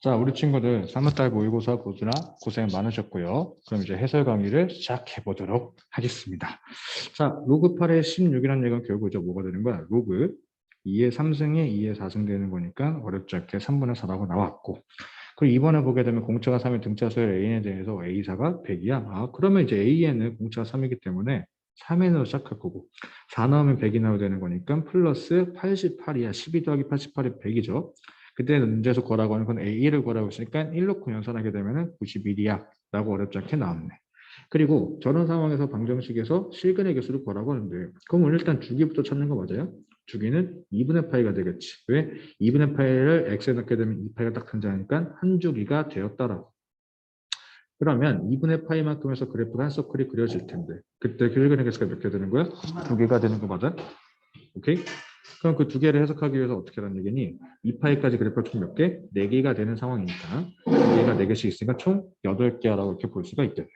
자, 우리 친구들 3월달 모의고사 보느라 고생 많으셨고요. 그럼 이제 해설 강의를 시작해 보도록 하겠습니다. 자, 로그 8의 16이라는 얘기는 결국 이제 뭐가 되는 거야? 로그 2의 3승에 2의 4승 되는 거니까 어렵지 않게 3분의 4라고 나왔고. 그리고 이번에 보게 되면 공차가 3의 등차수열 A에 대해서 A4가 100이야. 아, 그러면 이제 A에는 공차가 3이기 때문에 3n으로 시작할 거고 4 넣으면 100이 나오게 되는 거니까 플러스 88이야. 12 더하기 88이 100이죠. 그때 문제에서 구하라고 하는 건 A1을 구하라고 했으니까 1로 연산하게 되면 91이야 라고 어렵지 않게 나왔네. 그리고 저런 상황에서 방정식에서 실근의 개수를 구하라고 하는데 그럼 일단 주기부터 찾는 거 맞아요? 주기는 2분의 파이가 되겠지. 왜? 2분의 파이를 x에 넣게 되면 2파이가 딱 등장하니까 한 주기가 되었다라고. 그러면 2분의 파이만큼 해서 그래프가 한 서클이 그려질 텐데 그때 실근의 개수가 몇 개 되는 거야? 2개가 되는 거 맞아? 오케이? 그럼 그 두 개를 해석하기 위해서 어떻게 하는 얘기니? 2파이까지 그래프가 총 몇 개? 4개가 되는 상황이니까 2개가 4개씩 있으니까 총 8개라고 이렇게 볼 수가 있겠네.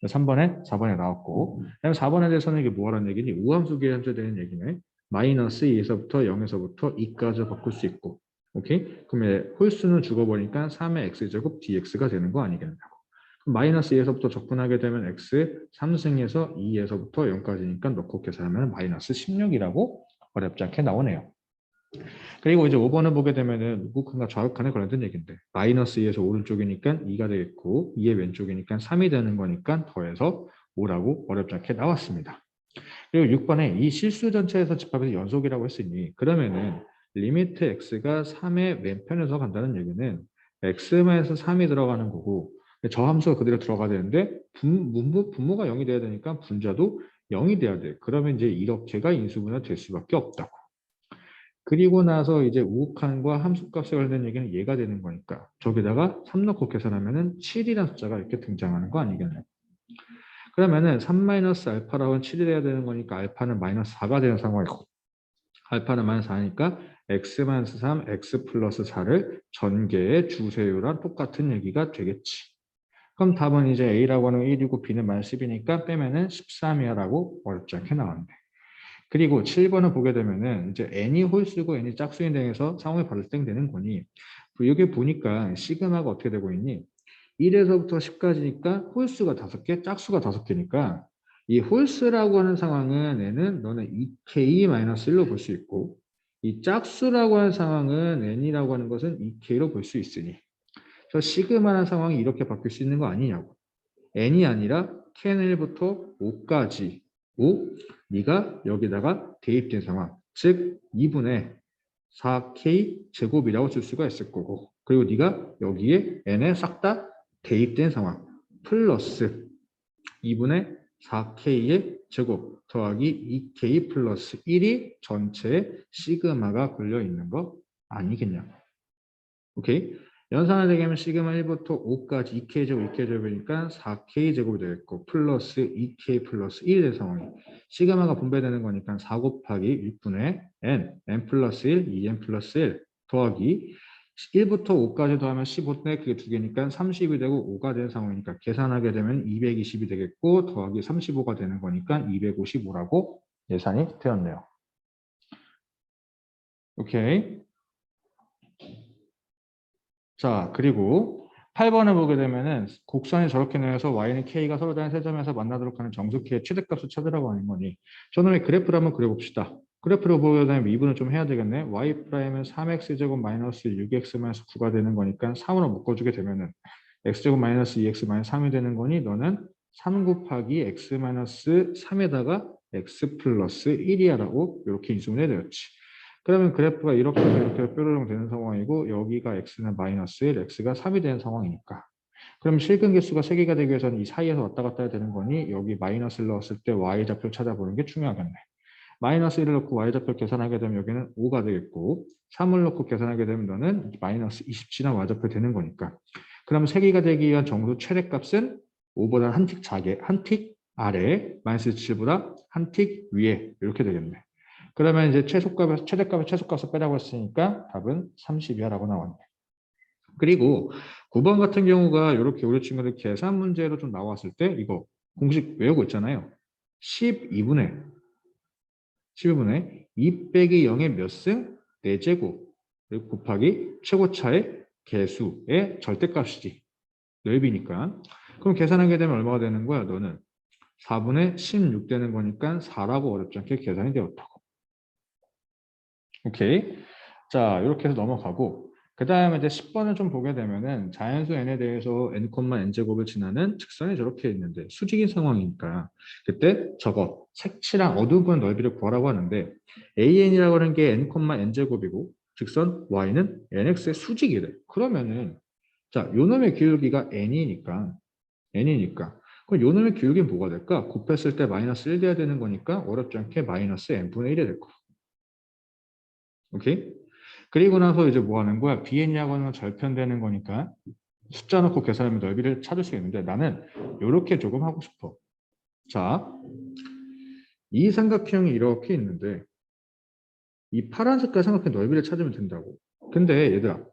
3번에 4번에 나왔고 그다음에 4번에 대해서는 이게 뭐하라는 얘기니? 우함수 기한제되는 얘기네. 마이너스 2에서부터 0에서부터 2까지 바꿀 수 있고 오케이? 그러면 홀수는 죽어버리니까 3의 x제곱 dx가 되는 거 아니겠냐고. 그럼 마이너스 2에서부터 적분하게 되면 x 3승에서 2에서부터 0까지니까 넣고 계산하면 마이너스 16이라고 어렵지 않게 나오네요. 그리고 이제 5번을 보게 되면은 우극한과 좌극한에 관련된 얘기인데 마이너스 2에서 오른쪽이니까 2가 되겠고 2의 왼쪽이니까 3이 되는 거니까 더해서 5라고 어렵지 않게 나왔습니다. 그리고 6번에 이 실수 전체에서 집합에서 연속이라고 했으니 그러면은 리미트 x가 3의 왼편에서 간다는 얘기는 x에서 3이 들어가는 거고 저 함수가 그대로 들어가야 되는데 분모가 0이 돼야 되니까 분자도 0이 돼야 돼. 그러면 이제 이렇게가 인수분해 될 수밖에 없다고. 그리고 나서 이제 우극한과 함수값에 관련된 얘기는 얘가 되는 거니까 저기다가 3 넣고 계산하면은 7이라는 숫자가 이렇게 등장하는 거 아니겠나요? 그러면은 3-알파라고는 7이 돼야 되는 거니까 알파는 마이너스 4가 되는 상황이고 알파는 마이너스 4니까 x-3, x 플러스 4를 전개해 주세요랑 똑같은 얘기가 되겠지. 그럼 답은 이제 A라고 하는 1이고 B는 마이너스 10이니까 빼면은 13이야 라고 어렵지 않게 나왔네. 그리고 7번을 보게 되면은 이제 n이 홀수고 n이 짝수인 등에서 상황이 발생되는 거니 여기 보니까 시그마가 어떻게 되고 있니? 1에서부터 10까지니까 홀수가 5개, 짝수가 5개니까 이 홀수라고 하는 상황은 n은 너는 2k-1로 볼 수 있고 이 짝수라고 하는 상황은 n이라고 하는 것은 2k로 볼 수 있으니 그래서 시그마라는 상황이 이렇게 바뀔 수 있는 거 아니냐고. n이 아니라 k-1부터 5까지 5, 네가 여기다가 대입된 상황, 즉 2분의 4k 제곱이라고 쓸 수가 있을 거고 그리고 네가 여기에 n에 싹 다 대입된 상황 플러스 2분의 4k의 제곱 더하기 2k 플러스 1이 전체에 시그마가 걸려 있는 거 아니겠냐고. 오케이? 연산을 되게 시그마 1부터 5까지 2k 제곱 2k 제곱이니까 4k 제곱이 되겠고 플러스 2k 플러스 1이 된 상황이 시그마가 분배되는 거니까 4 곱하기 6분의 n 플러스 1, 2n 플러스 1 더하기 1부터 5까지 더하면 15인데 그게 두 개니까 30이 되고 5가 되는 상황이니까 계산하게 되면 220이 되겠고 더하기 35가 되는 거니까 255라고 예산이 되었네요. 오케이. 자, 그리고 8번을 보게 되면은 곡선이 저렇게 내려서 y는 k가 서로 다른 세 점에서 만나도록 하는 정수키의 최대값을 찾으라고 하는 거니 저놈의 그래프를 한번 그려봅시다. 그래프를 보게 되면 미분을 좀 해야 되겠네. y''은 3x제곱 마이너스 6x 마이너스 9가 되는 거니까 3으로 묶어주게 되면은 x제곱 마이너스 2x 마이너스 3이 되는 거니 너는 3 곱하기 x 마이너스 3에다가 x 플러스 1이야 라고 이렇게 인수분해 되었지. 그러면 그래프가 이렇게 뾰로롱 되는 상황이고 여기가 x는 마이너스 1, x가 3이 되는 상황이니까 그럼 실근 개수가 3개가 되기 위해서는 이 사이에서 왔다 갔다 해야 되는 거니 여기 마이너스를 넣었을 때 y좌표 찾아보는 게 중요하겠네. 마이너스 1을 넣고 y좌표 계산하게 되면 여기는 5가 되겠고 3을 넣고 계산하게 되면 너는 마이너스 27한 y좌표 되는 거니까 그럼 3개가 되기 위한 정수 최대값은 5보다 한 틱 작게, 한 틱 아래, 마이너스 7보다 한 틱 위에 이렇게 되겠네. 그러면 이제 최대값을 최소값을 빼라고 했으니까 답은 30이야 라고 나왔네. 그리고 9번 같은 경우가 이렇게 우리 친구들 계산 문제로 좀 나왔을 때 이거 공식 외우고 있잖아요. 12분의 2 빼기 0의 몇 승? 4제곱 그리고 곱하기 최고차의 개수의 절대값이지. 넓이니까. 그럼 계산하게 되면 얼마가 되는 거야? 너는 4분의 16 되는 거니까 4라고 어렵지 않게 계산이 되었다고. 오케이. 자, 이렇게 해서 넘어가고 그 다음에 이제 10번을 좀 보게 되면은 자연수 n에 대해서 n, n제곱을 지나는 직선이 저렇게 있는데 수직인 상황이니까 그때 저거 색칠한 어두운 넓이를 구하라고 하는데 an이라고 하는 게 n, n제곱이고 직선 y는 nx의 수직이래. 그러면은 자, 요 놈의 기울기가 n이니까 그럼 요 놈의 기울기는 뭐가 될까? 곱했을 때 마이너스 1 돼야 되는 거니까 어렵지 않게 마이너스 n분의 1이 될 거야. 오케이? 그리고 나서 이제 뭐 하는 거야? bn이라고 하는 건 절편되는 거니까 숫자 넣고 계산하면 넓이를 찾을 수 있는데 나는 이렇게 조금 하고 싶어. 자, 이 삼각형이 이렇게 있는데 이 파란 색깔 삼각형 넓이를 찾으면 된다고. 근데 얘들아,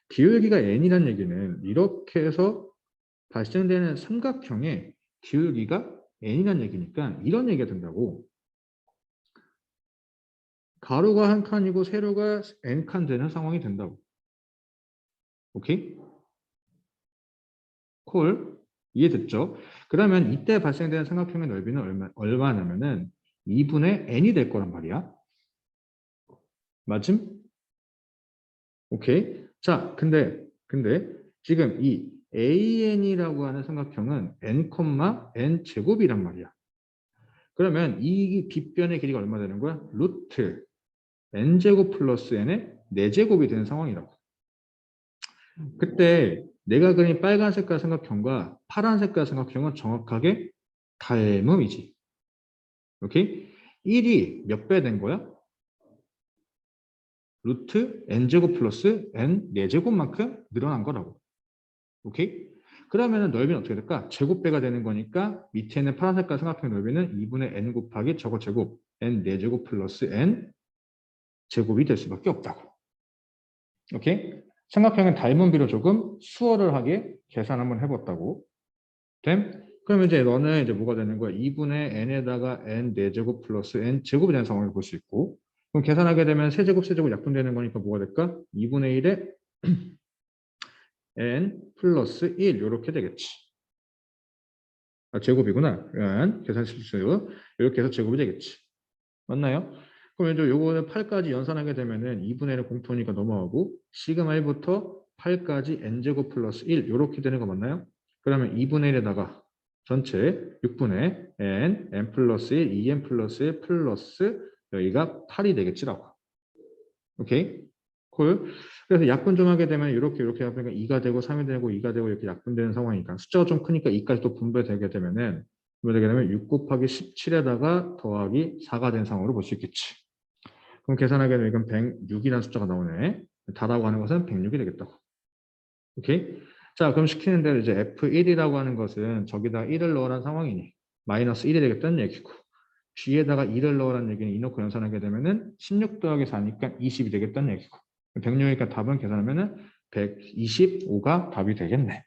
기울기가 n이란 얘기는 이렇게 해서 발생되는 삼각형의 기울기가 n이란 얘기니까 이런 얘기가 된다고. 가로가 한 칸이고 세로가 n칸 되는 상황이 된다고. 오케이? 콜? 이해됐죠? 그러면 이때 발생되는 삼각형의 넓이는 얼마냐면은 2분의 n이 될 거란 말이야. 맞음? 오케이. 자, 근데 지금 이 an이라고 하는 삼각형은 n, n 제곱이란 말이야. 그러면 이 빗변의 길이가 얼마 되는 거야? 루트 n제곱 플러스 n의 4제곱이 되는 상황이라고. 그때 내가 그린 빨간 색깔 삼각형과 파란 색깔 삼각형은 정확하게 닮음이지. 오케이? 1이 몇 배 된 거야? 루트 n제곱 플러스 n 4제곱만큼 늘어난 거라고. 오케이? 그러면 넓이는 어떻게 될까? 제곱배가 되는 거니까 밑에 있는 파란 색깔 삼각형 넓이는 2분의 n 곱하기 저거 제곱 n 4제곱 플러스 n 제곱이 될 수밖에 없다고. 오케이? 삼각형의 닮은 비로 조금 수월을 하게 계산 한번 해봤다고. 됨? 그럼 이제 너는 이제 뭐가 되는 거야? 2분의 n에다가 n 4제곱 플러스 n 제곱이 되는 상황을 볼 수 있고 그럼 계산하게 되면 세제곱 약분되는 거니까 뭐가 될까? 2분의 1에 n 플러스 1 이렇게 되겠지. 아, 제곱이구나. 계산 실수. 이렇게 해서 제곱이 되겠지. 맞나요? 그럼 이제 요거는 8까지 연산하게 되면은 2분의 1은 공통이니까 넘어가고 시그마 1부터 8까지 n제곱 플러스 1 이렇게 되는 거 맞나요? 그러면 2분의 1에다가 전체 6분의 n 플러스 1, 2n 플러스 1 플러스 여기가 8이 되겠지라고. 오케이? 콜. 그래서 약분 좀 하게 되면 이렇게 하니까 2가 되고 3이 되고 2가 되고 이렇게 약분되는 상황이니까 숫자가 좀 크니까 2까지 또 분배되게 되면은 뭐 되게 되면 6 곱하기 17에다가 더하기 4가 된 상황으로 볼 수 있겠지. 그럼 계산하게 되면 이건 106이라는 숫자가 나오네. 다라고 하는 것은 106이 되겠다고. 오케이? 자, 그럼 시키는 대로 이제 F1이라고 하는 것은 저기다 1을 넣으라는 상황이니 마이너스 1이 되겠다는 얘기고 G에다가 2를 넣으라는 얘기는 2 넣고 연산하게 되면은 16 더하기 4니까 20이 되겠다는 얘기고 106이니까 답은 계산하면은 125가 답이 되겠네.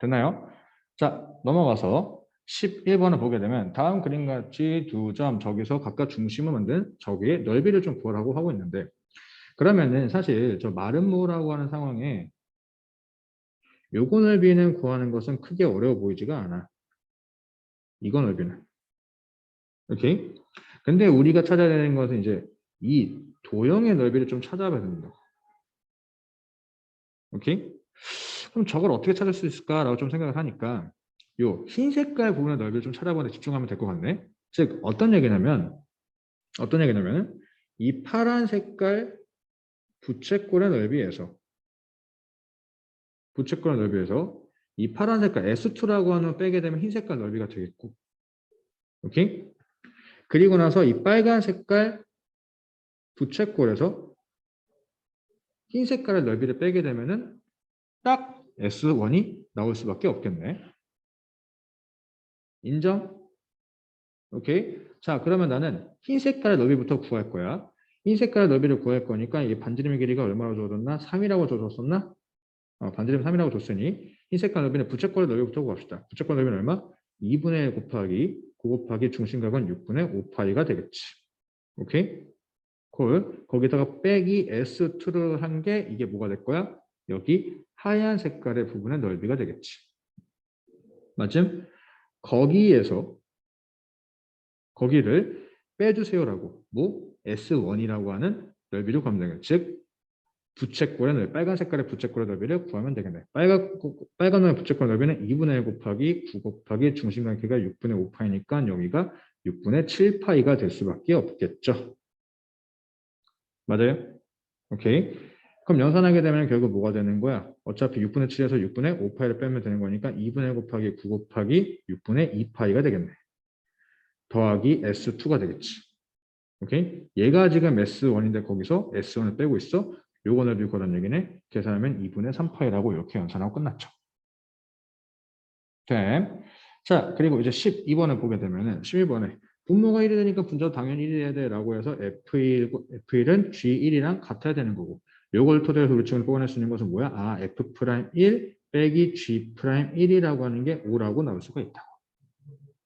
됐나요? 자, 넘어가서 11번을 보게 되면 다음 그림과 같이 두 점 저기서 각각 중심을 만든 저기의 넓이를 좀 구하라고 하고 있는데 그러면은 사실 저 마름모라고 하는 상황에 요거 넓이는 구하는 것은 크게 어려워 보이지가 않아. 이거 넓이는. 오케이? 근데 우리가 찾아야 되는 것은 이제 이 도형의 넓이를 좀 찾아봐야 됩니다. 오케이? 그럼 저걸 어떻게 찾을 수 있을까라고 좀 생각을 하니까 요 흰 색깔 부분의 넓이를 좀 찾아보는 데 집중하면 될 것 같네. 즉 어떤 얘기냐면 이 파란 색깔 부채꼴의 넓이에서 이 파란 색깔 S2라고 하는 빼게 되면 흰 색깔 넓이가 되겠고 오케이? 그리고 나서 이 빨간 색깔 부채꼴에서 흰 색깔의 넓이를 빼게 되면은 딱 S1이 나올 수밖에 없겠네. 인정? 오케이. 자, 그러면 나는 흰 색깔의 넓이부터 구할 거야. 흰 색깔의 넓이를 구할 거니까 이 반지름의 길이가 얼마로 줘줬나? 3이라고 줘줬었나? 반지름 3이라고 줬으니 흰 색깔 넓이는 부채꼴의 넓이부터 구합시다. 부채꼴 넓이는 얼마? 2분의 1 곱하기 9 곱하기 중심각은 6분의 5파이가 되겠지. 오케이? 콜. 거기다가 빼기 S2를 한 게 이게 뭐가 될 거야? 여기 하얀 색깔의 부분의 넓이가 되겠지. 맞음? 거기에서 거기를 빼주세요라고 뭐 S1이라고 하는 넓이를 구하면 되겠네. 즉 부채꼴의 넓이, 빨간 색깔의 부채꼴의 넓이를 구하면 되겠네. 빨간 부채꼴 넓이는 2분의 1 곱하기 9 곱하기 중심관계가 6분의 5파이니까 여기가 6분의 7파이가 될 수밖에 없겠죠. 맞아요? 오케이. 그럼 연산하게 되면 결국 뭐가 되는 거야? 어차피 6분의 7에서 6분의 5파이를 빼면 되는 거니까 2분의 1 곱하기 9 곱하기 6분의 2파이가 되겠네. 더하기 S2가 되겠지. 오케이? 얘가 지금 S1인데 거기서 S1을 빼고 있어. 요거를 비교하는 얘기네. 계산하면 2분의 3파이라고 이렇게 연산하고 끝났죠. 됨. 자, 그리고 이제 12번을 보게 되면은 12번에 분모가 1이 되니까 분자도 당연히 1이 돼야 돼 라고 해서 F1은 G1이랑 같아야 되는 거고 요걸 토대로 우리층을 뽑아낼 수 있는 것은 뭐야? 아, F'1 빼기 G'1이라고 하는 게 5라고 나올 수가 있다.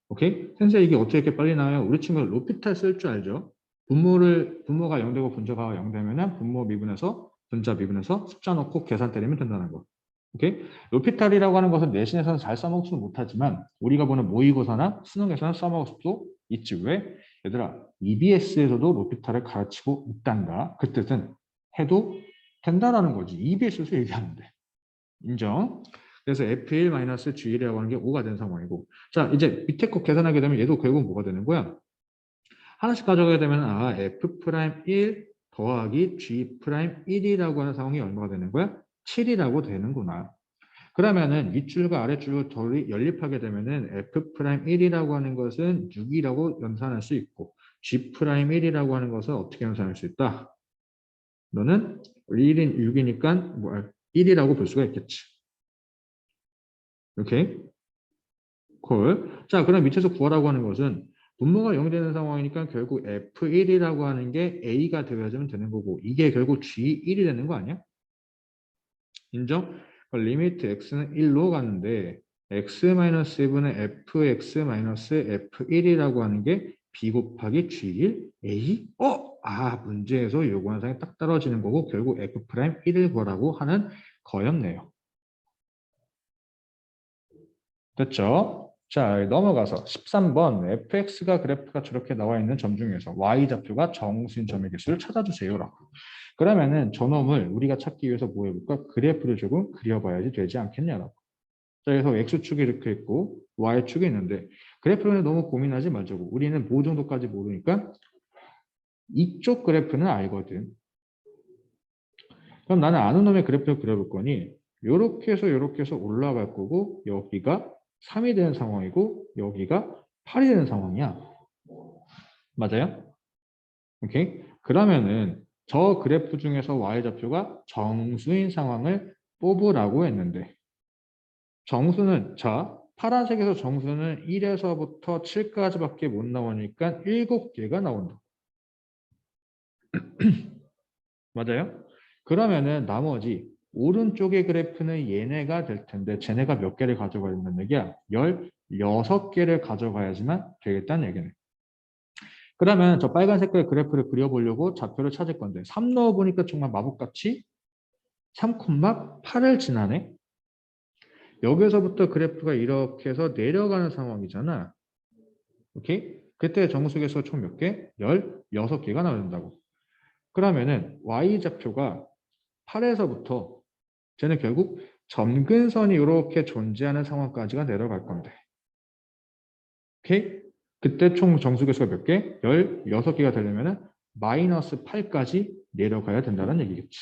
오케이? 선생님 이게 어떻게 이렇게 빨리 나와요? 우리 친구는 로피탈 쓸 줄 알죠? 분모가 0되고 분자가 0되면은 분모 미분에서 분자 미분에서 숫자 넣고 계산 때리면 된다는 거. 오케이? 로피탈이라고 하는 것은 내신에서는 잘 써먹지는 못하지만 우리가 보는 모의고사나 수능에서는 써먹을 수도 있지. 왜? 얘들아 EBS에서도 로피탈을 가르치고 있단다. 그 뜻은 해도 된다라는 거지. EBS에서 얘기하는데. 인정? 그래서 F1-G1이라고 하는 게 5가 된 상황이고 자 이제 밑에 거 계산하게 되면 얘도 결국 뭐가 되는 거야? 하나씩 가져가게 되면 아 F'1 더하기 G'1이라고 하는 상황이 얼마가 되는 거야? 7이라고 되는구나. 그러면은 윗줄과 아랫줄을 연립하게 되면은 F'1이라고 하는 것은 6이라고 연산할 수 있고 G'1이라고 하는 것은 어떻게 연산할 수 있다? 너는 1인 6이니까 뭐 1이라고 볼 수가 있겠지. 오케이? 콜. 자, 그럼 밑에서 구하라고 하는 것은 분모가 0이 되는 상황이니까 결국 F1이라고 하는 게 A가 되어야지면 되는 거고 이게 결국 G1이 되는 거 아니야? 인정? 리미트 X는 1로 가는데 X-1분의 Fx-F1이라고 하는 게 B 곱하기 G1 A? 문제에서 요구하는 상이 딱 떨어지는 거고 결국 F'1을 구하라고 하는 거였네요. 됐죠? 자, 넘어가서 13번 fx가 그래프가 저렇게 나와 있는 점 중에서 y좌표가 정수인 점의 개수를 찾아주세요라고. 그러면은 저놈을 우리가 찾기 위해서 뭐 해볼까? 그래프를 조금 그려봐야지 되지 않겠냐라고. 자, 그래서 x축이 이렇게 있고 y축이 있는데 그래프는 너무 고민하지 말자고. 우리는 뭐 정도까지 모르니까 이쪽 그래프는 알거든. 그럼 나는 아는 놈의 그래프를 그려볼 거니 요렇게 해서 올라갈 거고 여기가 3이 되는 상황이고 여기가 8이 되는 상황이야. 맞아요? 오케이? 그러면은 저 그래프 중에서 y좌표가 정수인 상황을 뽑으라고 했는데 정수는 자 파란색에서 정수는 1에서부터 7까지밖에 못 나오니까 7개가 나온다. 맞아요? 그러면은 나머지 오른쪽의 그래프는 얘네가 될 텐데 쟤네가 몇 개를 가져가야 된다는 얘기야? 16개를 가져가야지만 되겠다는 얘기네. 그러면 저 빨간 색깔의 그래프를 그려보려고 좌표를 찾을 건데 3 넣어보니까 정말 마법같이 3,8을 지나네. 여기서부터 그래프가 이렇게 해서 내려가는 상황이잖아. 오케이? 그때 정수계수가 총 몇 개? 16개가 나온다고. 그러면은 y좌표가 8에서부터 쟤는 결국 점근선이 이렇게 존재하는 상황까지가 내려갈 건데. 오케이? 그때 총 정수계수가 몇 개? 16개가 되려면 마이너스 8까지 내려가야 된다는 얘기겠지.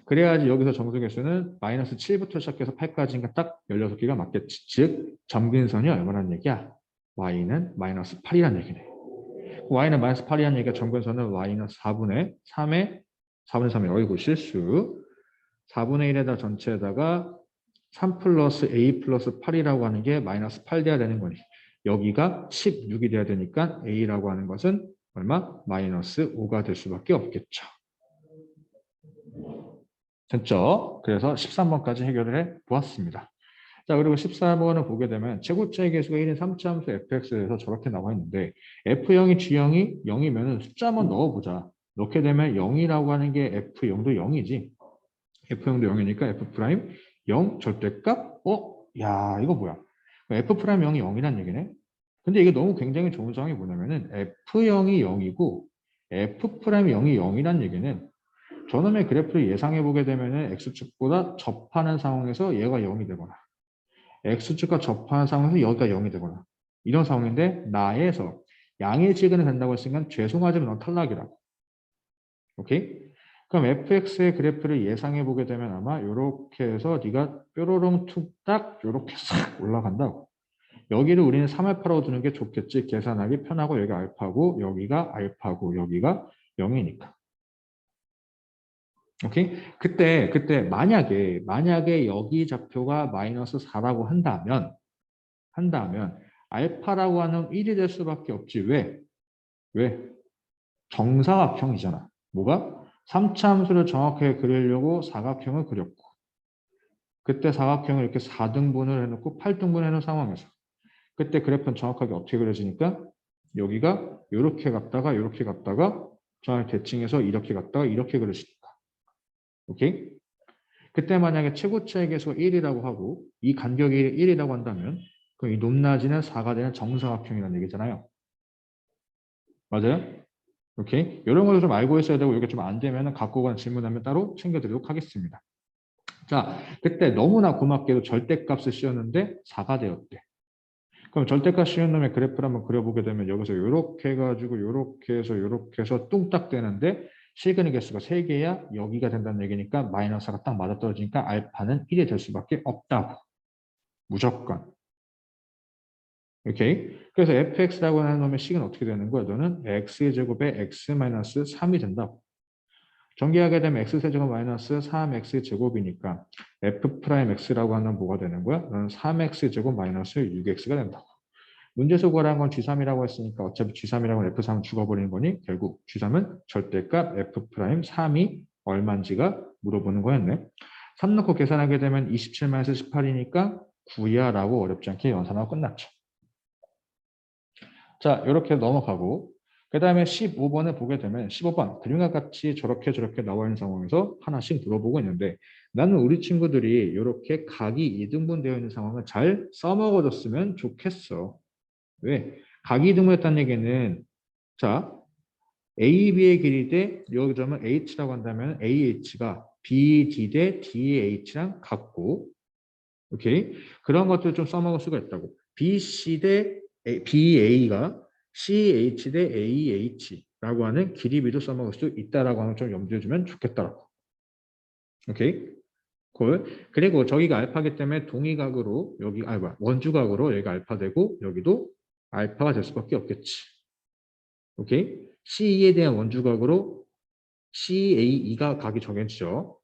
그래야지 여기서 정수계수는 마이너스 7부터 시작해서 8까지니까 딱 16개가 맞겠지. 즉 점근선이 얼마란 얘기야? y는 마이너스 8이란 얘기네. y는 마이너스 8이란 얘기가 점근선은 y는 4분의 3의 어이구 실수 4분의 1에다 전체에다가 3 플러스 a 플러스 8이라고 하는 게 마이너스 8 돼야 되는 거니 여기가 16이 돼야 되니까 a라고 하는 것은 얼마? 마이너스 5가 될 수밖에 없겠죠. 됐죠? 그래서 13번까지 해결을 해 보았습니다. 자, 그리고 14번을 보게 되면 최고차의 계수가 1인 3차함수 fx에서 저렇게 나와 있는데 f0이 g0이 0이면 숫자만 넣어보자. 넣게 되면 0이라고 하는 게 f0도 0이지. f0도 0이니까 f 프라임 0 절대값? 야, 이거 뭐야? f 프라임 0이 0이란 얘기네. 근데 이게 너무 굉장히 좋은 상황이 뭐냐면은 f0이 0이고 f 프라임 0이 0이란 얘기는 저놈의 그래프를 예상해 보게 되면은 x축보다 접하는 상황에서 얘가 0이 되거나 x축과 접하는 상황에서 여기가 0이 되거나 이런 상황인데 나에서 양의 지근이 된다고 했으니까 죄송하지만 넌 탈락이라고. 오케이? 그럼 fx의 그래프를 예상해 보게 되면 아마 이렇게 해서 네가 뾰로롱 툭딱 이렇게 싹 올라간다고. 여기를 우리는 3알파라고 두는 게 좋겠지. 계산하기 편하고 여기가 알파고 여기가 알파고 여기가 0이니까. 오케이? 그때 만약에 여기 좌표가 마이너스 4라고 한다면 알파라고 하는 1이 될 수밖에 없지. 왜? 정사각형이잖아. 뭐가? 3차 함수를 정확하게 그리려고 사각형을 그렸고 그때 사각형을 이렇게 4등분을 해놓고 8등분을 해놓은 상황에서 그때 그래프는 정확하게 어떻게 그려지니까 여기가 이렇게 갔다가 정확히 대칭해서 이렇게 갔다가 이렇게 그려지니까. 오케이? 그때 만약에 최고차의 계수가 1이라고 하고 이 간격이 1이라고 한다면 그럼 이 높낮이는 4가 되는 정사각형이라는 얘기잖아요. 맞아요? 오케이? 이런 것도 좀 알고 있어야 되고 이게 좀 안 되면 갖고 가는 질문하면 따로 챙겨드리도록 하겠습니다. 자, 그때 너무나 고맙게도 절대값을 씌웠는데 4가 되었대. 그럼 절대값 씌운 놈의 그래프를 한번 그려보게 되면 여기서 이렇게 해가지고 이렇게 해서 뚱딱 되는데 실근의 개수가 3개야 여기가 된다는 얘기니까 마이너스가 딱 맞아떨어지니까 알파는 1이 될 수밖에 없다고. 무조건. 오케이? 그래서 fx라고 하는 놈의 식은 어떻게 되는 거야? 너는 x의 제곱에 x-3이 된다고. 전개하게 되면 x세제곱 마이너스 3x 제곱이니까 f'x라고 하는 뭐가 되는 거야? 너는 3x 제곱 마이너스 6x가 된다고. 문제에서 구하라는 건 G3이라고 했으니까 어차피 G3이라고 F3은 죽어버리는 거니 결국 G3은 절대값 F'3이 얼마인지가 물어보는 거였네. 3 넣고 계산하게 되면 27-18이니까 9이야 라고 어렵지 않게 연산하고 끝났죠. 자, 이렇게 넘어가고 그 다음에 15번을 보게 되면 15번 그림과 같이 저렇게 나와 있는 상황에서 하나씩 물어보고 있는데 나는 우리 친구들이 이렇게 각이 2등분 되어 있는 상황을 잘 써먹어줬으면 좋겠어. 왜? 각이 등분했다는 얘기는 자 AB의 길이 대 여기 점은 H라고 한다면 AH가 BD 대 DH랑 같고 오케이? 그런 것들을 좀 써먹을 수가 있다고. BC 대 BA가 CH 대 AH라고 하는 길이비도 써먹을 수 있다라고 하는 걸 좀 염두에 두면 좋겠다라고. 오케이? 콜. 그리고 저기가 알파기 때문에 동의각으로 여기 원주각으로 여기가 알파 되고 여기도 알파가 될 수밖에 없겠지. 오케이? CE에 대한 원주각으로 CAE가 각이 정해지죠.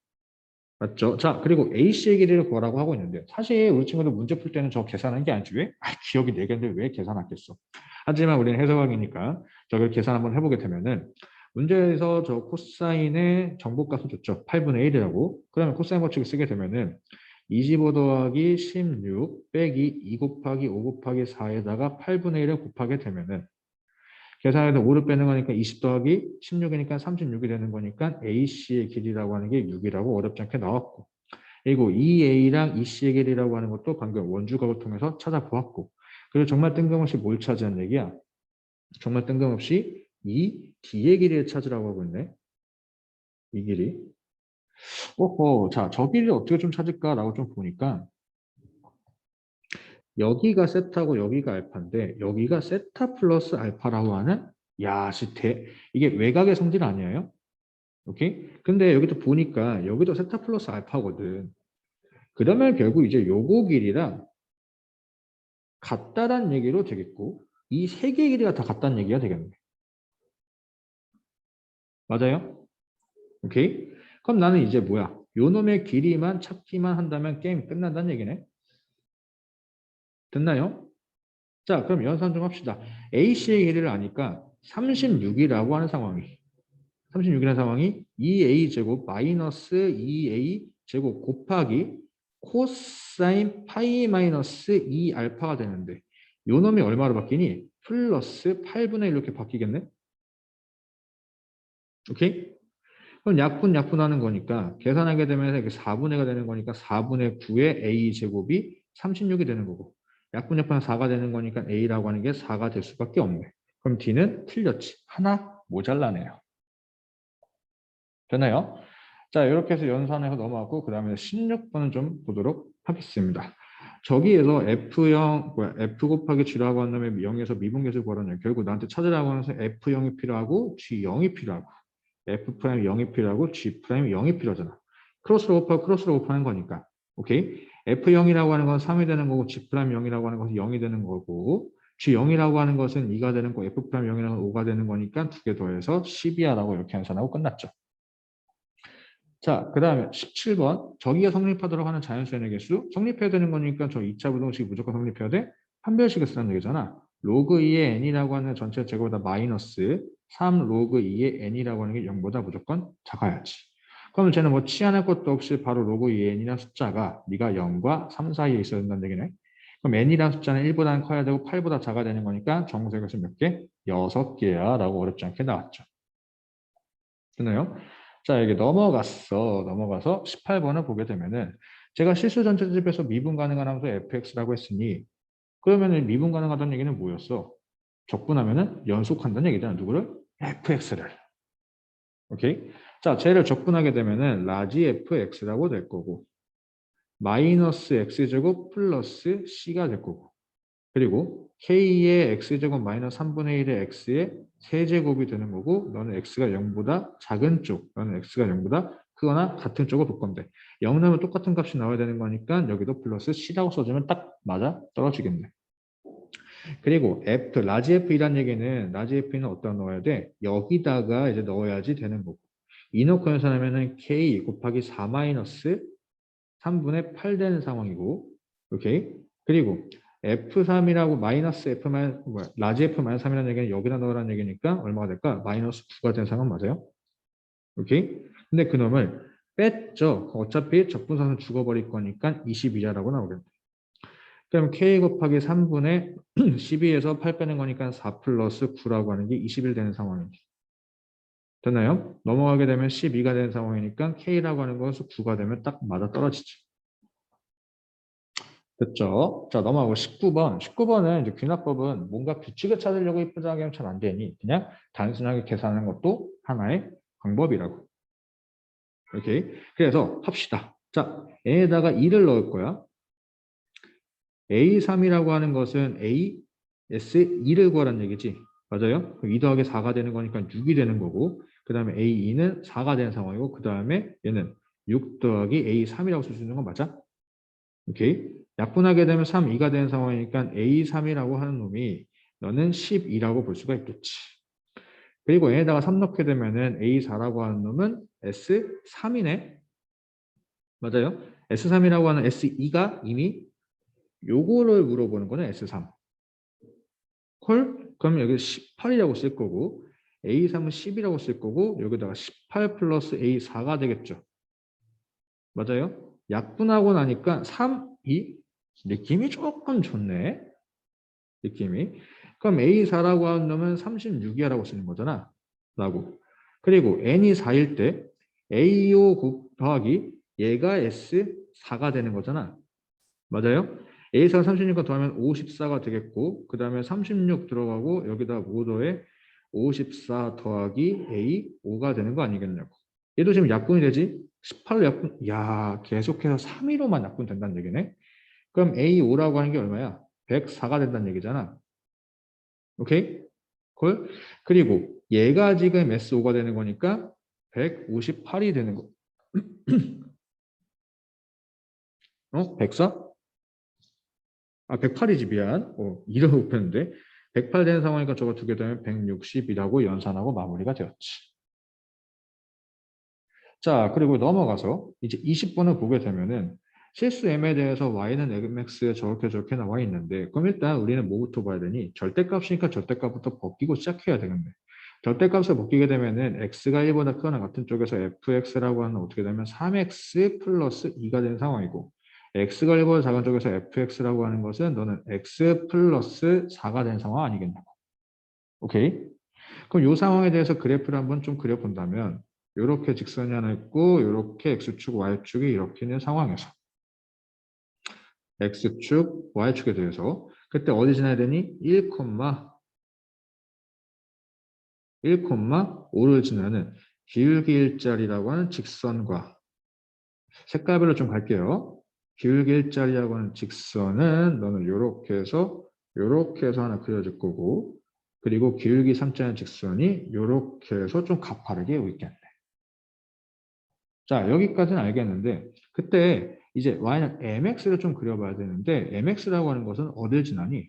맞죠? 자, 그리고 AC의 길이를 구하라고 하고 있는데 사실 우리 친구들 문제 풀 때는 저 계산한 게 아니지 왜? 기억이 4개인데 왜 계산하겠어? 하지만 우리는 해석학이니까 저걸 계산 한번 해보게 되면은 문제에서 저 코사인의 정보값을 줬죠. 8분의 1이라고. 그러면 코사인 법칙을 쓰게 되면은 25 더하기 16 빼기 2 곱하기 5 곱하기 4에다가 8분의 1을 곱하게 되면은 계산해서 5를 빼는 거니까 20 더하기 16이니까 36이 되는 거니까 AC의 길이라고 하는 게 6이라고 어렵지 않게 나왔고 그리고 EA랑 EC의 길이라고 하는 것도 방금 원주각을 통해서 찾아보았고 그리고 정말 뜬금없이 뭘 찾으는 얘기야? 정말 뜬금없이 이 D의 길이를 찾으라고 하고 있네. 이 길이. 자, 저 길이를 어떻게 좀 찾을까라고 좀 보니까 여기가 세타고 여기가 알파인데 여기가 세타 플러스 알파라고 하는 이게 외곽의 성질 아니에요? 오케이? 근데 여기도 보니까 여기도 세타 플러스 알파거든. 그러면 결국 이제 요거 길이랑 같다란 얘기로 되겠고 이 세 개의 길이가 다 같다는 얘기가 되겠네. 맞아요? 오케이? 그럼 나는 이제 뭐야? 요 놈의 길이만 찾기만 한다면 게임 끝난다는 얘기네. 됐나요? 자, 그럼 연산 좀 합시다. AC의 길이를 아니까 36이라고 하는 상황이 36이라는 상황이 2A 제곱 마이너스 2A 제곱 곱하기 코사인 파이 마이너스 2 알파가 되는데 요 놈이 얼마로 바뀌니? 플러스 8분의 1 이렇게 바뀌겠네? 오케이? 그럼 약분하는 거니까 계산하게 되면 이렇게 4분의가 되는 거니까 4분의 9의 a 제곱이 36이 되는 거고 약분하면 4가 되는 거니까 a라고 하는 게 4가 될 수밖에 없네. 그럼 d는 틀렸지. 하나 모자라네요. 되나요? 자, 이렇게 해서 연산해서 넘어가고 그 다음에 16번은 좀 보도록 하겠습니다. 저기에서 F 곱하기 G라고 한 다음에 0에서 미분계수 구하라는 결국 나한테 찾으라고 하면서 F0이 필요하고 G0이 필요하고 F'0이 필요하고 G'0이 0이 필요하잖아. 크로스로 곱하고 크로스로 곱하는 거니까. 오케이? F0이라고 하는 건 3이 되는 거고 G'0이라고 하는 것은 0이 되는 거고 G0이라고 하는 것은 2가 되는 거고 F'0이라는 건 5가 되는 거니까 두 개 더해서 10이야 라고 이렇게 연산하고 끝났죠. 자, 그 다음에 17번. 저기가 성립하도록 하는 자연수의 개수. 성립해야 되는 거니까 저 2차 부동식이 무조건 성립해야 돼? 판별식을 쓰라는 얘기잖아. 로그 2의 n이라고 하는 전체 제곱보다 마이너스 3 로그 2의 n이라고 하는 게 0보다 무조건 작아야지. 그러면 쟤는 뭐 치환할 것도 없이 바로 로그 2의 n이라는 숫자가 네가 0과 3 사이에 있어야 된다는 얘기네. 그럼 n이라는 숫자는 1보다는 커야 되고 8보다 작아야 되는 거니까 정수의 개수 몇 개? 6개야 라고 어렵지 않게 나왔죠. 됐나요? 자, 여기 넘어가서 18번을 보게 되면은 제가 실수 전체집에서 미분 가능한 함수 fx라고 했으니 그러면은 미분 가능하다는 얘기는 뭐였어? 적분하면은 연속한다는 얘기잖아. 누구를? fx를. 오케이? 자, 쟤를 적분하게 되면은 라지 fx라고 될 거고 마이너스 x제곱 플러스 c가 될 거고 그리고 k의 x제곱 마이너스 3분의 1의 x의 세제곱이 되는 거고 너는 x가 0보다 작은 쪽, 너는 x가 0보다 크거나 같은 쪽을 볼 건데 0 넣으면 똑같은 값이 나와야 되는 거니까 여기도 플러스 c라고 써주면 딱 맞아 떨어지겠네. 그리고 f, 라지 f이란 얘기는 라지 f는 어디다 넣어야 돼? 여기다가 이제 넣어야지 되는 거고 이 넣고 연산하면은 k 곱하기 4 마이너스 3분의 8 되는 상황이고 오케이? 그리고 F3이라고 마이너스 F 만 뭐야 라지 F 마이너스 3이라는 얘기는 여기다 넣으라는 얘기니까 얼마가 될까? 마이너스 9가 된 상황 맞아요? 오케이? 근데 그놈을 뺐죠. 어차피 적분사는 죽어버릴 거니까 22자라고 나오겠네. 그럼 K 곱하기 3분의 12에서 8 빼는 거니까 4 플러스 9라고 하는 게 21 되는 상황이지. 됐나요? 넘어가게 되면 12가 되는 상황이니까 K라고 하는 것은 9가 되면 딱 맞아 떨어지지. 됐죠? 자, 넘어가고 19번. 19번은 이제 귀납법은 뭔가 규칙을 찾으려고 이쁘장하게 하면 잘 안 되니 그냥 단순하게 계산하는 것도 하나의 방법이라고. 오케이. 그래서 합시다. 자, A에다가 2를 넣을 거야. A3이라고 하는 것은 AS2를 구하라는 얘기지. 맞아요? 2 더하기 4가 되는 거니까 6이 되는 거고 그 다음에 A2는 4가 되는 상황이고 그 다음에 얘는 6 더하기 A3이라고 쓸 수 있는 건 맞아? 오케이. 약분하게 되면 3, 2가 되는 상황이니까 A3이라고 하는 놈이 너는 12라고 볼 수가 있겠지. 그리고 얘에다가 3 넣게 되면은 A4라고 하는 놈은 S3이네. 맞아요? S3이라고 하는 S2가 이미 요거를 물어보는 거는 S3. 콜? 그럼 여기 18이라고 쓸 거고 A3은 10이라고 쓸 거고 여기다가 18 플러스 A4가 되겠죠. 맞아요? 약분하고 나니까 3, 2 느낌이 조금 좋네. 느낌이. 그럼 A4라고 하는 놈은 36이야라고 쓰는 거잖아. 라고. 그리고 N이 4일 때 A5 더하기 얘가 S4가 되는 거잖아. 맞아요? A4가 36과 더하면 54가 되겠고 그 다음에 36 들어가고 여기다 5 더해 54 더하기 A5가 되는 거 아니겠냐고. 얘도 지금 약분이 되지? 18로 약분. 야, 계속해서 3위로만 약분 된다는 얘기네. 그럼 A5라고 하는 게 얼마야? 104가 된다는 얘기잖아. 오케이? 콜? 그리고 얘가 지금 S5가 되는 거니까 158이 되는 거. 어? 104? 아, 108이지 미안. 이러고 웃겼는데. 108 되는 상황이니까 저거 두 개 되면 160이라고 연산하고 마무리가 되었지. 자, 그리고 넘어가서 이제 20번을 보게 되면은 실수 m에 대해서 y는 mx에 저렇게 나와 있는데 그럼 일단 우리는 뭐부터 봐야 되니? 절대값이니까 절대값부터 벗기고 시작해야 되는데 절대값을 벗기게 되면은 x가 1보다 크거나 같은 쪽에서 fx라고 하는 어떻게 되면 3x 플러스 2가 되는 상황이고 x가 1보다 작은 쪽에서 fx라고 하는 것은 너는 x 플러스 4가 된 상황 아니겠냐고. 오케이? 그럼 이 상황에 대해서 그래프를 한번 좀 그려본다면 이렇게 직선이 하나 있고 이렇게 x축, y축이 이렇게 있는 상황에서 x축, y축에 대해서 그때 어디 지나야 되니? 1,5를 지나는 기울기 일자리라고 하는 직선과 색깔별로 좀 갈게요. 기울기 일자리라고 하는 직선은 너는 이렇게 해서 하나 그려줄 거고 그리고 기울기 3자의 직선이 이렇게 해서 좀 가파르게 여기 있겠네. 자, 여기까지는 알겠는데 그때 이제 y는 mx를 좀 그려봐야 되는데 mx라고 하는 것은 어딜 지나니?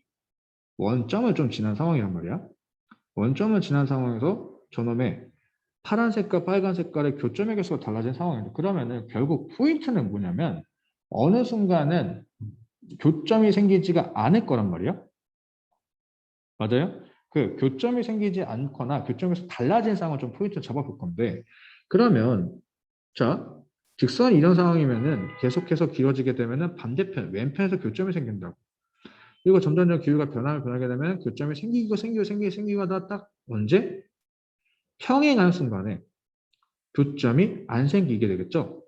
원점을 좀 지난 상황이란 말이야. 원점을 지난 상황에서 저놈의 파란색과 빨간 색깔의 교점의 개수가 달라진 상황인데 그러면은 결국 포인트는 뭐냐면 어느 순간은 교점이 생기지가 않을 거란 말이야. 맞아요? 그 교점이 생기지 않거나 교점에서 달라진 상황을 좀 포인트 잡아볼 건데 그러면 자 직선이 이런 상황이면은 계속해서 길어지게 되면은 반대편 왼편에서 교점이 생긴다고. 그리고 점점점 기울기가 변하게 되면 교점이 생기고 하다 딱 언제? 평행하는 순간에 교점이 안 생기게 되겠죠.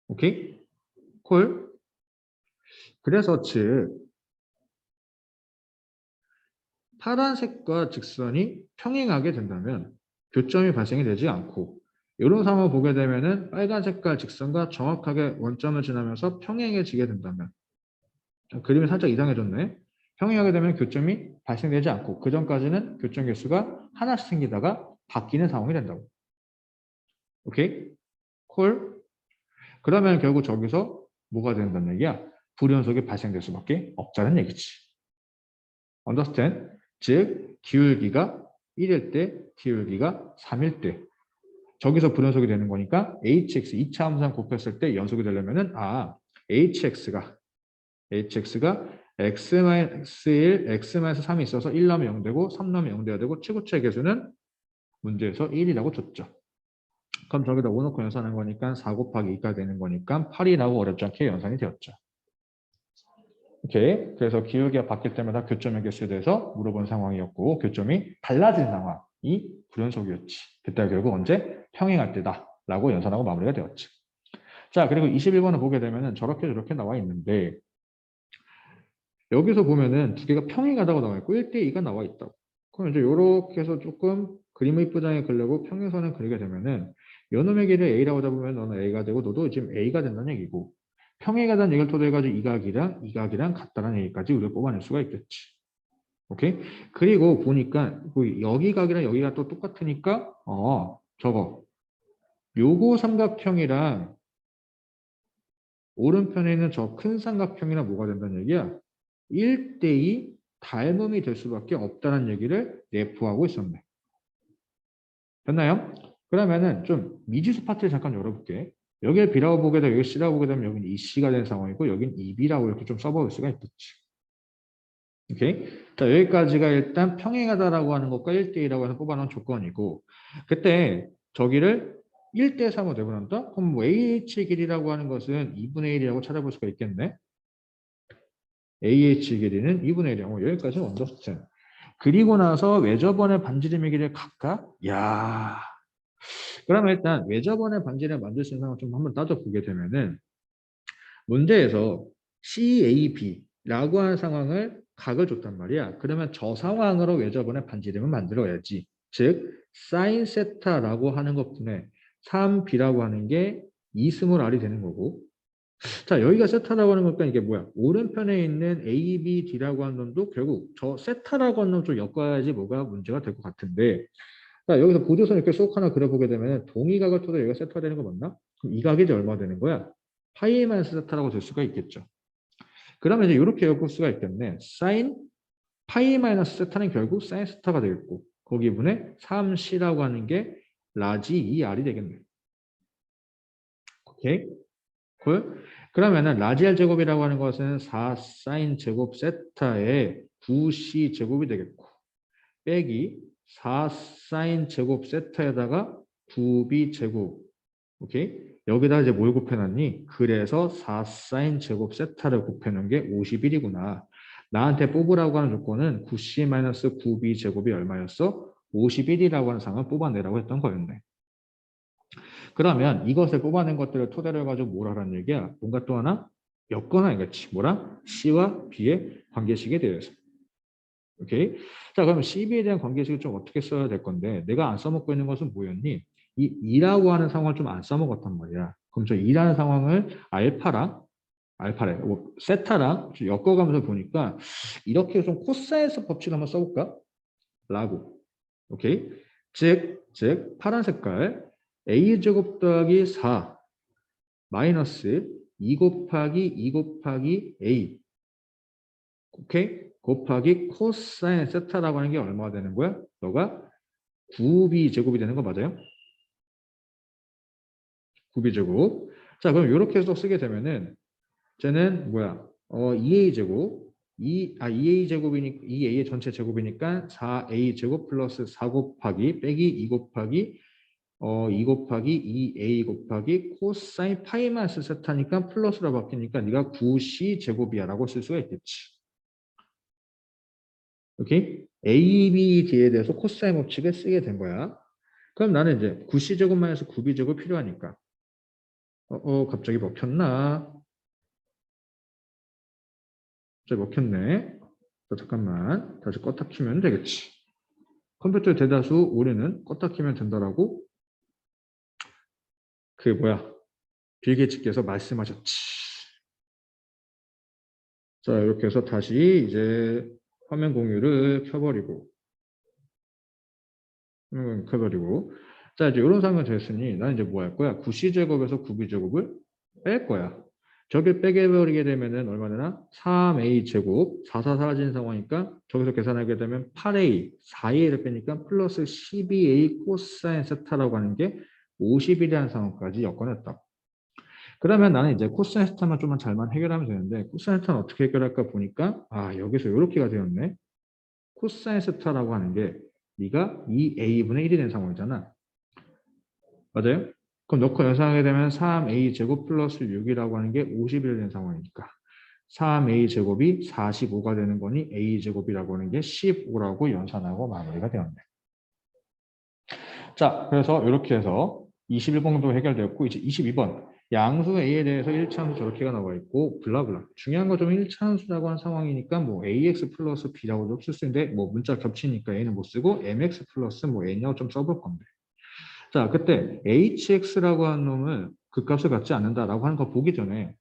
오케이? 콜? 그래서 즉 파란색과 직선이 평행하게 된다면 교점이 발생이 되지 않고 이런 상황을 보게 되면은 빨간 색깔 직선과 정확하게 원점을 지나면서 평행해지게 된다면 그림이 살짝 이상해졌네. 평행하게 되면 교점이 발생되지 않고 그 전까지는 교점 개수가 하나씩 생기다가 바뀌는 상황이 된다고. 오케이? 콜? 그러면 결국 저기서 뭐가 된다는 얘기야? 불연속이 발생될 수밖에 없다는 얘기지. Understand? 즉 기울기가 1일 때, 기울기가 3일 때 저기서 불연속이 되는 거니까 hx 2차 함수랑 곱했을 때 연속이 되려면은 hx가 x-1, x-3이 있어서 1 나오면 0 되고 3 나오면 0 돼야 되고 최고치의 개수는 문제에서 1이라고 줬죠. 그럼 저기다 5 넣고 연산한 거니까 4 곱하기 2가 되는 거니까 8이 나오고 어렵지 않게 연산이 되었죠. 오케이. 그래서 기울기가 바뀔 때마다 교점의 개수에 대해서 물어본 상황이었고 교점이 달라진 상황이 불연속이었지. 그때 결국 언제? 평행할 때다 라고 연산하고 마무리가 되었지. 자, 그리고 21번을 보게 되면 저렇게 나와 있는데 여기서 보면은 두 개가 평행하다고 나와 있고 1대2가 나와 있다고. 그럼 이제 이렇게 해서 조금 그림의 입부장에 그려고 평행선을 그리게 되면은 요놈의 길을 A라고 잡으면 너는 A가 되고 너도 지금 A가 된다는 얘기고 평행하다는 얘기를 토대해가지고 이각이랑 같다는 얘기까지 우리가 뽑아낼 수가 있겠지. 오케이? 그리고 보니까 여기 각이랑 여기가 또 똑같으니까 저거 요거 삼각형이랑 오른편에 있는 저 큰 삼각형이랑 뭐가 된다는 얘기야? 1대2 닮음이 될 수밖에 없다는 얘기를 내포하고 있었네. 됐나요? 그러면은 좀 미지수 파트를 잠깐 열어볼게. 여기를 B라고 보게 되면 여기 C라고 보게 되면 여기는 EC가 된 상황이고 여기는 EB라고 이렇게 좀 써볼 수가 있겠지. 오케이? 자, 여기까지가 일단 평행하다라고 하는 것과 1대2라고 해서 뽑아놓은 조건이고 그때 저기를 1대3으로 내보낸다? 그럼 뭐 AH 길이라고 하는 것은 2분의 1이라고 찾아볼 수가 있겠네. AH 길이는 2분의 1이라고 여기까지는 언더스탠. 그리고 나서 외접원의 반지름의 길이를 각각 야 그러면 일단 외접원의 반지름을 만들 수 있는 상황을 좀 한번 따져보게 되면은 문제에서 CAB라고 하는 상황을 각을 줬단 말이야. 그러면 저 상황으로 외접원의 반지름을 만들어야지. 즉 사인 세타라고 하는 것분에 3B라고 하는 게 2스몰 R이 되는 거고 자 여기가 세타라고 하는 거니까 이게 뭐야? 오른편에 있는 A, B, D라고 하는 놈도 결국 저 세타라고 하는 놈 좀 엮어야지 뭐가 문제가 될 것 같은데 자 여기서 보조선 이렇게 쏙 하나 그려보게 되면 동의각을 토대 여기가 세타가 되는 거 맞나? 그럼 이 각이 이제 얼마 되는 거야? 파이 마이너스 세타라고 될 수가 있겠죠. 그러면 이제 이렇게 엮을 수가 있겠네. 사인 파이 마이너스 세타는 결국 사인 세타가 되겠고 거기분에 3C라고 하는 게 라지 2R이 되겠네. 오케이? 콜? 그러면은 라지 R 제곱이라고 하는 것은 4 사인 제곱 세타의 9C 제곱이 되겠고 빼기 4 사인 제곱 세타에다가 9B 제곱 오케이? 여기다 이제 뭘 곱해놨니? 그래서 4sin 제곱 세타를 곱해놓은 게 51이구나. 나한테 뽑으라고 하는 조건은 9c-9b 제곱이 얼마였어? 51이라고 하는 상을 뽑아내라고 했던 거였네. 그러면 이것을 뽑아낸 것들을 토대로 해가지고 뭘 하라는 얘기야? 뭔가 또 하나 엮거나 이거지. 뭐랑? C와 B의 관계식에 대해서. 오케이? 자, 그러면 CB에 대한 관계식을 좀 어떻게 써야 될 건데 내가 안 써먹고 있는 것은 뭐였니? 이 2라고 하는 상황을 좀 안 써먹었단 말이야. 그럼 저 2라는 상황을 알파래, 세타랑 좀 엮어가면서 보니까 이렇게 좀 코사인스 법칙 한번 써볼까? 라고. 오케이? 즉 파란 색깔 a제곱 더하기 4 마이너스 2 곱하기 2 곱하기 a 오케이? 곱하기 코사인 세타라고 하는 게 얼마가 되는 거야? 너가 9b 제곱이 되는 거 맞아요? 9b 제곱. 자, 그럼 이렇게 해서 쓰게 되면은 쟤는 뭐야? 2a 제곱 2a 제곱이니까 2a의 전체 제곱이니까 4a 제곱 플러스 4 곱하기 빼기 2 곱하기 2 곱하기 2a 곱하기 코사인 파이 마이너스 세타니까 플러스로 바뀌니까 네가 9c 제곱이야 라고 쓸 수가 있겠지. 오케이? a, b, d에 대해서 코사인 법칙을 쓰게 된 거야. 그럼 나는 이제 9c 제곱 마이너스 9b 제곱 필요하니까 갑자기 먹혔나? 갑자기 먹혔네. 잠깐만 다시 껐다 키면 되겠지. 컴퓨터 대다수 우리는 껐다 키면 된다라고 그게 뭐야? 빌 게이츠께서 말씀하셨지. 자, 이렇게 해서 다시 이제 화면 공유를 켜버리고 자, 이제 이런 상황이 됐으니 나는 이제 뭐 할 거야? 9c제곱에서 9b제곱을 뺄 거야. 저길 빼게 버리게 되면은 얼마 되나? 3a제곱 4 사라진 상황이니까 저기서 계산하게 되면 8a 4a를 빼니까 플러스 12a 코사인 세타라고 하는 게 50이라는 상황까지 엮어냈다. 그러면 나는 이제 코사인 세타만 좀만 잘만 해결하면 되는데 코사인 세타는 어떻게 해결할까 보니까 여기서 이렇게가 되었네. 코사인 세타라고 하는 게 네가 2a분의 1이 된 상황이잖아. 맞아요? 그럼 넣고 연산하게 되면 3a 제곱 플러스 6이라고 하는 게 50이 된 상황이니까 3a 제곱이 45가 되는 거니 a 제곱이라고 하는 게 15라고 연산하고 마무리가 되었네. 자, 그래서 이렇게 해서 21번도 해결되었고 이제 22번 양수 a에 대해서 1차함수 저렇게가 나와 있고 블라블라 중요한 건 좀 1차함수라고 한 상황이니까 뭐 ax 플러스 b라고도 쓸 수 있는데 뭐 문자 겹치니까 a는 못 쓰고 mx 플러스 뭐 n이라고 좀 써볼 건데 자 그때 hx라고 하는 놈을 그 값을 갖지 않는다라고 하는 거 보기 전에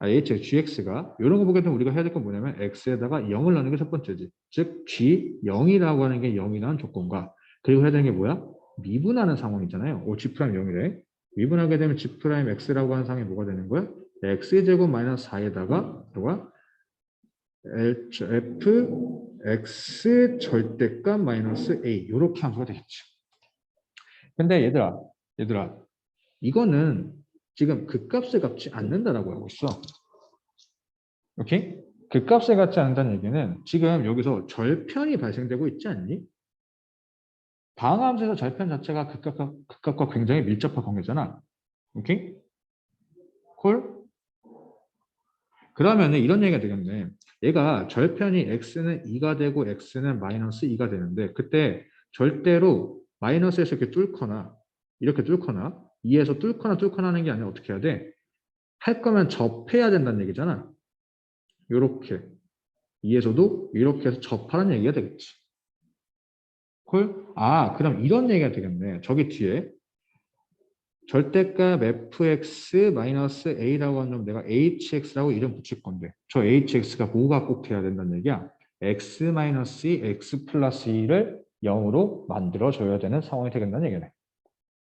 hx, gx가 이런 거 보게 되면 우리가 해야 될 건 뭐냐면 x에다가 0을 넣는 게 첫 번째지 즉 g 0이라고 하는 게 0이라는 조건과 그리고 해야 되는 게 뭐야? 미분하는 상황이잖아요. g' 0이래. 미분하게 되면 g'x라고 하는 상황이 뭐가 되는 거야? x제곱 마이너스 4에다가 뭐가? fx 절대값 마이너스 a 이렇게 함수가 되겠지. 근데 얘들아 이거는 지금 그 값을 갚지 않는다라고 하고 있어. 오케이? 그 값을 갖지 않는다는 얘기는 지금 여기서 절편이 발생되고 있지 않니? 방함수에서 절편 자체가 극값과 굉장히 밀접한 관계잖아. 오케이? 콜? 그러면 이런 얘기가 되겠네. 얘가 절편이 x는 2가 되고 x는 마이너스 2가 되는데 그때 절대로 마이너스에서 이렇게 뚫거나 2에서 뚫거나 하는 게 아니라 어떻게 해야 돼? 할 거면 접해야 된다는 얘기잖아. 요렇게 2에서도 이렇게 해서 접하라는 얘기가 되겠지. 콜? 그럼 이런 얘기가 되겠네. 저기 뒤에 절대값 fx-a라고 하는 놈 내가 hx라고 이름 붙일 건데 저 hx가 뭐가 꼭 돼야 된다는 얘기야? x-2, x 플러스 2를 0으로 만들어줘야 되는 상황이 되겠다는 얘기네.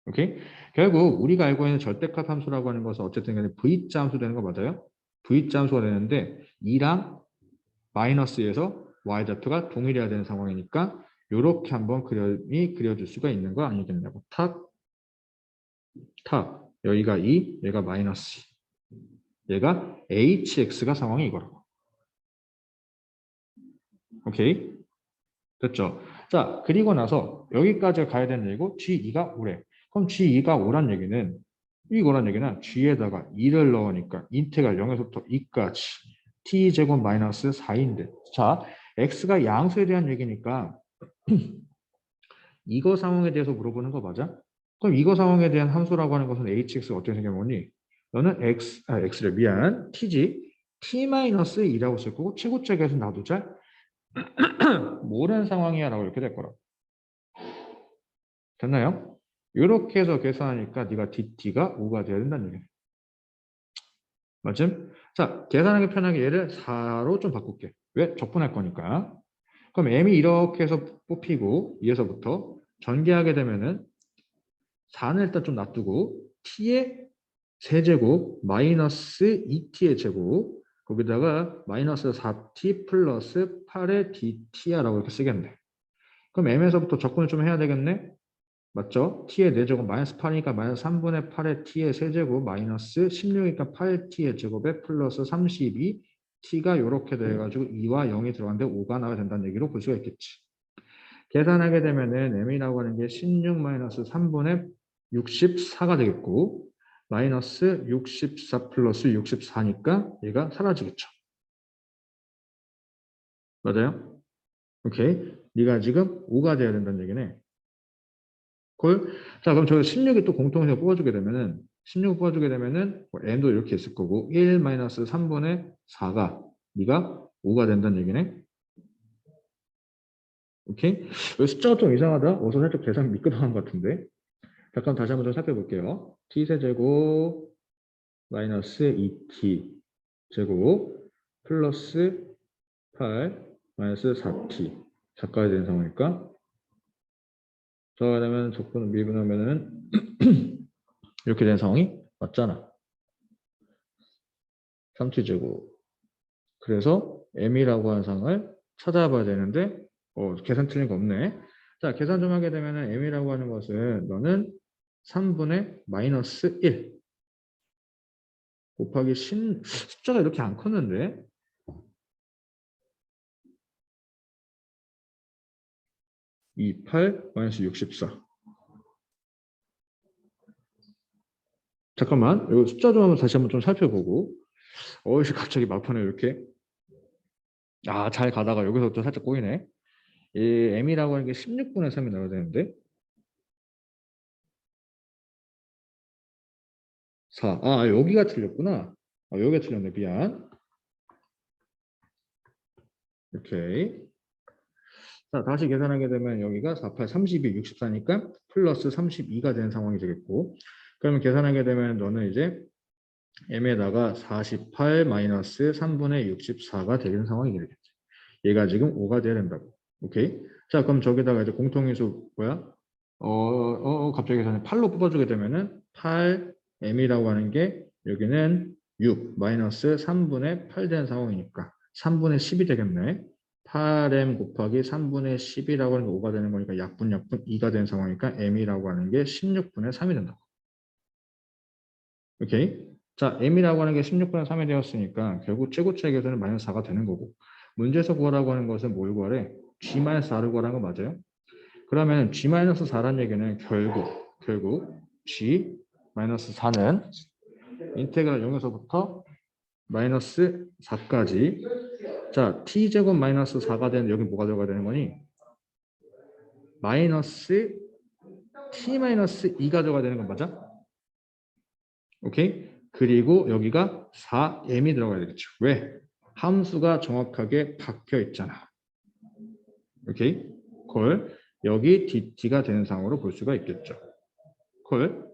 오케이? 결국 우리가 알고 있는 절대값 함수라고 하는 것은 어쨌든 간에 v자 함수 되는 거 맞아요? v자 함수가 되는데 2랑 마이너스에서 y좌표가 동일해야 되는 상황이니까 이렇게 한번 그림이 그려줄 수가 있는 거 아니겠냐고. 여기가 2, 얘가 마이너스 얘가 hx가 상황이 이거라고. 오케이? 됐죠? 자, 그리고 나서 여기까지 가야 되는 얘기고 G2가 오래. 그럼 G2가 오란 얘기는 이거란 얘기는 g에다가 2를 넣으니까 인테그랄 0에서부터 2까지 t제곱 마이너스 4인데 자 x가 양수에 대한 얘기니까 이거 상황에 대해서 물어보는 거 맞아? 그럼 이거 상황에 대한 함수라고 하는 것은 hx가 어떻게 생겨보니 너는 x를 미안 t지 t-2라고 쓸 거고 최고책에서 놔두자 모르는 상황이야 라고 이렇게 될 거라고 됐나요? 이렇게 해서 계산하니까 네가 dt가 5가 돼야 된다는 얘기야 맞음? 자 계산하기 편하게 얘를 4로 좀 바꿀게 왜? 적분할 거니까 그럼 m이 이렇게 해서 뽑히고 2에서부터 전개하게 되면은 4는 일단 좀 놔두고 t의 세제곱 마이너스 2t의 제곱 거기다가 마이너스 4t 플러스 8의 dt야라고 이렇게 쓰겠네. 그럼 m에서부터 접근을 좀 해야 되겠네. 맞죠? t의 4제곱 마이너스 8이니까 마이너스 3분의 8의 t의 세제곱 마이너스 16이니까 8t의 제곱에 플러스 32 t가 이렇게 돼가지고 2와 0이 들어갔는데 5가 나와야 된다는 얘기로 볼 수가 있겠지. 계산하게 되면은 m이라고 하는 게 16 마이너스 3분의 64가 되겠고 마이너스 64 플러스 64니까 얘가 사라지겠죠. 맞아요? 오케이. 네가 지금 5가 돼야 된다는 얘기네. 콜? 자, 그럼 저 16이 또 공통해서 뽑아주게 되면은 16 뽑아주게 되면은 뭐 n도 이렇게 있을 거고 1 마이너스 3분의 4가 네가 5가 된다는 얘기네. 오케이? 숫자가 좀 이상하다. 어서 살짝 계산 미끄러운 것 같은데. 잠깐 다시 한번 좀 살펴볼게요. t세제곱 마이너스 2t 제곱 플러스 8 마이너스 4t 작가야 되는 상황이니까 자 그러면 적분을 미분하면은 이렇게 된 상황이 맞잖아 3t 제곱 그래서 m이라고 하는 상을 찾아봐야 되는데 계산 틀린 거 없네 자 계산 좀 하게 되면은 m이라고 하는 것은 너는 3분의 마이너스 1 곱하기 숫자가 이렇게 안 컸는데 28 마이너스 64 잠깐만 이거 숫자 좀 한번 다시 한번 좀 살펴보고 갑자기 막판에 이렇게 잘 가다가 여기서부터 살짝 꼬이네 이 m이라고 하는 게 16분의 3이 나와야 되는데 4 여기가 틀렸구나 여기가 틀렸네 미안 오케이 자 다시 계산하게 되면 여기가 4, 8, 32, 64니까 플러스 32가 되는 상황이 되겠고 그러면 계산하게 되면 너는 이제 m에다가 48 마이너스 3분의 64가 되는 상황이 되겠지 얘가 지금 5가 돼야 된다고. 오케이. 자, 그럼 저기다가 이제 공통인수 뭐야? 갑자기 계산해 8로 뽑아주게 되면은 8 m이라고 하는 게 여기는 6 마이너스 3분의 8 되는 상황이니까 3분의 10이 되겠네. 8m 곱하기 3분의 10이라고 하는 게 5가 되는 거니까 약분 2가 되는 상황이니까 m이라고 하는 게 16분의 3이 된다고. 오케이. 자, m이라고 하는 게 16분의 3이 되었으니까 결국 최고책에서는 마이너스 4가 되는 거고 문제에서 구하라고 하는 것은 뭘 구하래? G-4를 구하라는 거 맞아요? 그러면 G-4라는 얘기는 결국 G-4는 인테그랄 0에서부터 마이너스 4까지 자, T제곱 마이너스 4가 되는 여기 뭐가 들어가야 되는 거니? 마이너스 T-2가 들어가야 되는 건 맞아? 오케이? 그리고 여기가 4m이 들어가야 되겠죠. 왜? 함수가 정확하게 박혀 있잖아. 오케이? 콜. 여기 dt가 되는 상황으로 볼 수가 있겠죠. 콜.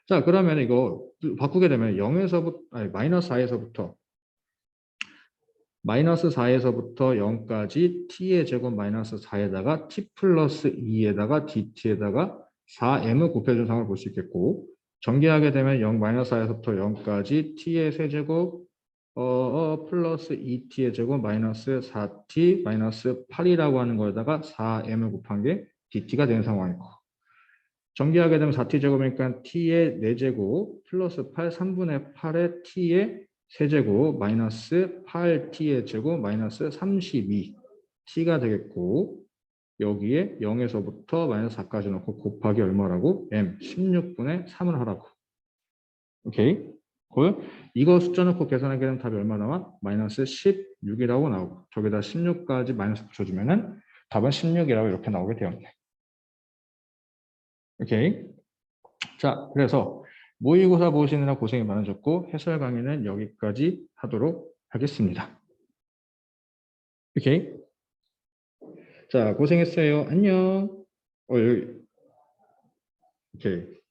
자, 그러면 이거 바꾸게 되면 0에서부터 아니 마이너스 4에서부터 마이너스 4에서부터 0까지 t의 제곱 마이너스 4에다가 t 플러스 2에다가 dt에다가 4m을 곱해준 상황을 볼 수 있겠고 전개하게 되면 0 마이너스 4에서부터 0까지 t의 세제곱 플러스 2t의 제곱 마이너스 4t 마이너스 8이라고 하는 거에다가 4m을 곱한 게 dt가 되는 상황이고 전개하게 되면 4t 제곱이니까 t의 4제곱 플러스 8 3분의 8의 t의 세제곱 마이너스 8t의 제곱 마이너스 32 t가 되겠고 여기에 0에서부터 마이너스 4까지 넣고 곱하기 얼마라고? m 16분의 3을 하라고 오케이. 콜. 이거 숫자 넣고 계산하게 되면 답이 얼마 나와? 마이너스 16이라고 나오고 저기다 16까지 마이너스 붙여주면은 답은 16이라고 이렇게 나오게 되었네. 오케이. 자, 그래서 모의고사 보시느라 고생이 많으셨고 해설 강의는 여기까지 하도록 하겠습니다. 오케이. 자, 고생했어요. 안녕. 여기. 오케이.